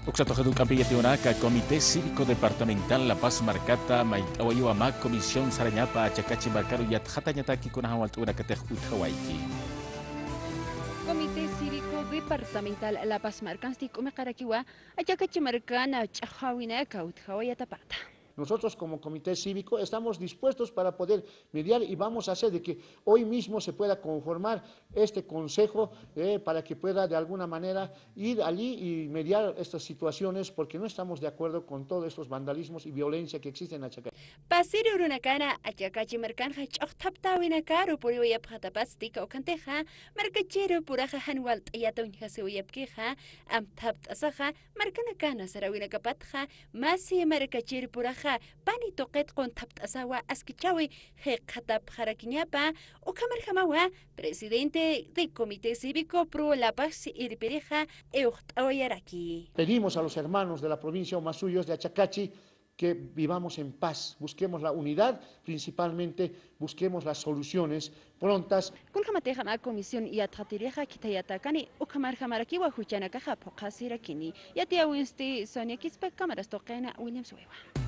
Uxatojedu Campillatiunaca, Comité Cívico Departamental La Paz Marcata, Maitawayuama, Comisión Sarañapa, Chacachi Marcaru, Yatjatañataki, Kunahawaltuna, Katej Uthawaiki. Comité Cívico Departamental La Paz Marcansti, Kumekarakiwa, Ayacachi Marcana, Chahawina, Kautawayatapata. Nosotros como comité cívico estamos dispuestos para poder mediar y vamos a hacer de que hoy mismo se pueda conformar este consejo para que pueda de alguna manera ir allí y mediar estas situaciones porque no estamos de acuerdo con todos estos vandalismos y violencia que existen en Achacachi. Pasiri urunakana, Ayacachi Marcanja, Chochtaptawina Caro, Puriwayapatapastica o Canteja, Marcachero, Puraja Hanwalt, Yatonja Sewayapqueja, Amtapt Asaja, Marcanacana, Sarawina Capatja, Masi Marcachir Puraja. Pani toqet con tapt asawa askichawi hekatap jaraquiñapa o Jamawa, presidente del Comité Cívico Pro La Paz y Ripereja Euchtawayaraki. Pedimos a los hermanos de la provincia Omasuyos de Achacachi que vivamos en paz, busquemos la unidad, principalmente busquemos las soluciones prontas. Kulkamateja comisión y atratireja kitayatakani o Jamaraki wa Huchanakaja Pokasirakini. Yatia Winsti Sonia Kispa cámaras toquena Williams Hueva.